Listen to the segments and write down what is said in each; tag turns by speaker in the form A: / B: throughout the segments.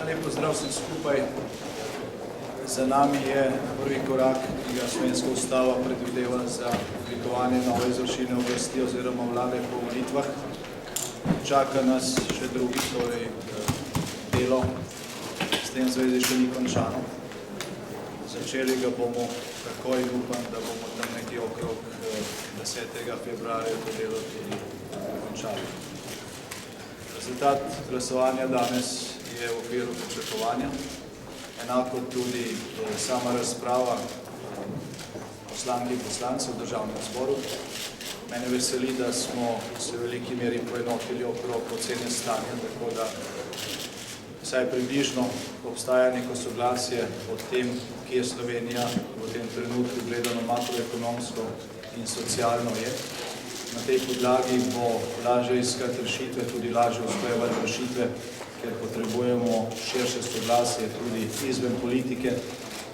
A: Lep pozdrav vsem skupaj. Za nami je prvi korak, ki ga slovenska ustava predvideva za oblikovanje nove izvršilne oblasti oziroma vlade po volitvah. Čaka nas še drugi, torej delo, s tem zvezi še ni končano. Začeli ga bomo takoj in upam, da bomo tam nekje okrog 10. februarja to delo tudi končali. Rezultat glasovanja danes je v okviru pričakovanja, enako tudi sama razprava poslank in poslancev v državnem zboru. Mene veseli, da smo se v veliki meri poenotili okrog ocene stanja, tako da vsaj približno obstaja neko soglasje o tem, kje Slovenija v tem trenutku gledano makroekonomsko in socialno je. Na tej podlagi bo lažje iskati rešitve, tudi lažje usklajevati rešitve, ker potrebujemo širše soglasje tudi izven politike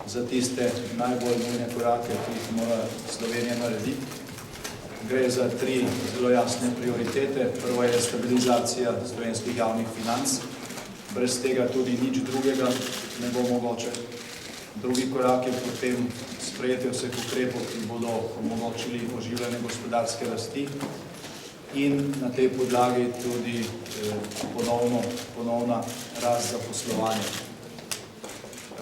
A: za tiste najbolj nujne korake, ki jih mora Slovenija narediti. Gre za 3 zelo jasne prioritete. Prva je stabilizacija slovenskih javnih financ. Brez tega tudi nič drugega ne bo mogoče. Drugi korak je potem sprejetje vseh ukrepov, ki bodo omogočili oživljanje gospodarske rasti in na tej podlagi tudi ponovna rast zaposlovanja.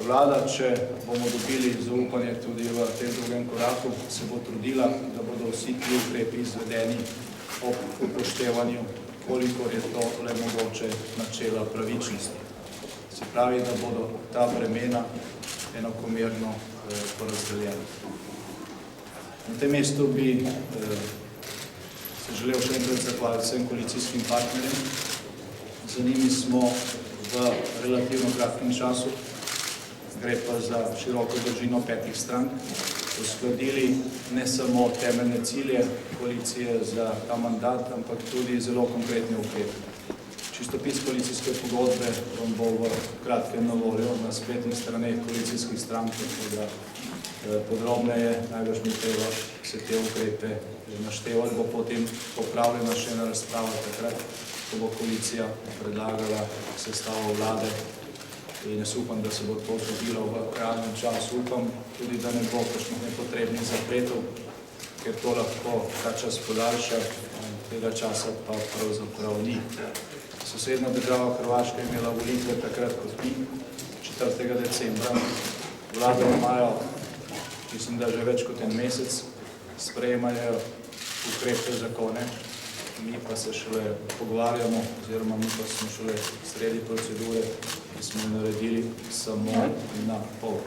A: Vlada, če bomo dobili zaupanje tudi v tem drugem koraku, se bo trudila, da bodo vsi ti ukrepi izvedeni ob upoštevanju, kolikor je to le mogoče načela pravičnosti. Se pravi, da bodo ta bremena enakomerno porazdeljena. Na tem mestu bi se želel še enkrat zahvaliti vsem koalicijskim partnerjem. Za njimi smo v relativno kratkem času, gre pa za široko družino 5 strank, uskladili ne samo temeljne cilje koalicije za ta mandat, ampak tudi zelo konkretne ukrepe. Čistopis koalicijske pogodbe vam bo v kratkem na voljo na spletnih straneh koalicijskih strank, tako da podrobneje najbrž mi treba se te ukrepe naštevati, bo potem popravljena še ena razprava takrat, ko bo koalicija predlagala sestavo vlade in jaz upam, da se bo to zgodilo v realnem času. Upam tudi, da ne bo kakšnih nepotrebnih zapletov, ker to lahko ta čas podaljša, tega časa pa pravzaprav ni. Sosednja država Hrvaška je imela volitve takrat kot mi, 4. decembra. Vlado imajo, mislim, da že več kot en mesec, sprejemajo ukrepe, zakone, mi pa se šele pogovarjamo, oziroma mi pa smo šele sredi procedure, ki smo jo naredili samo na pol.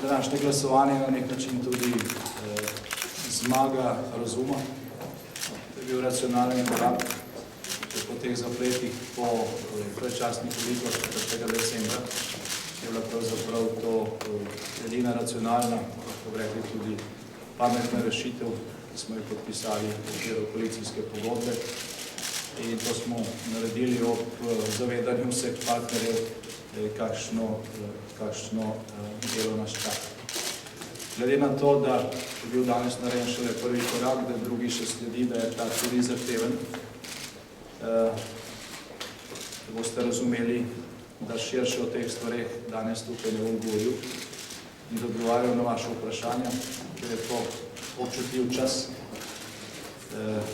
A: Današnje glasovanje je na nek način tudi zmaga razuma. To je bil racionalni korak. Po teh zapletih po predčasnih volitvah 4. decembra je bila pravzaprav to edina racionalna, kako bi rekli tudi pametna rešitev, ki smo jo podpisali v okviru koalicijske pogodbe. In to smo naredili ob zavedanju vseh partnerjev, kakšno delo nas čaka. Glede na to, da je bil danes narejen šele prvi korak, da drugi še sledi, da je ta tudi zahteven, boste razumeli, da širše o teh stvareh danes tukaj ne bom govoril in da odgovarjam na vaše vprašanja, ker je to občutljiv čas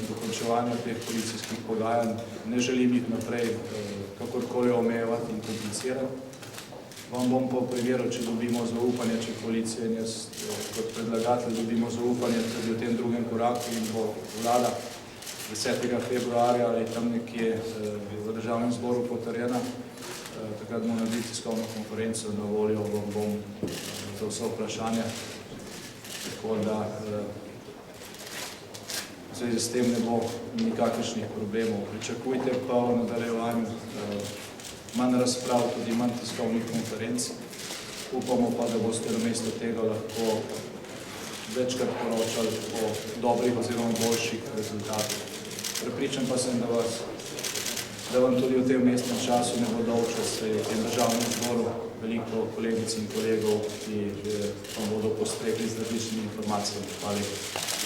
A: dokončevanja teh koalicijskih pogajanj. Ne želim jih naprej kakorkoli omejevati in komplicirati. Vam bom po primeru, če dobimo zaupanje, če koalicija in jaz kot predlagatelj dobimo zaupanje tudi v tem drugem koraku in bo vlada 10. februarja ali tam nekje v državnem zboru potrjena, takrat bomo naredili tiskovno konferenco, na voljo vam bom za vse vprašanja, tako da s tem ne bo nikakršnih problemov. Pričakujte pa v nadaljevanju manj razprav, tudi manj tiskovnih konferenc. Upamo pa, da boste namesto tega lahko večkrat poročali o dobrih oziroma boljših rezultatih. Prepričan pa sem, da vam tudi v tem mestnem času ne bo dolgčas, saj v tem državnem zboru veliko kolegic in kolegov, ki vam bodo postregli z različnimi informacijami. Hvala lepa.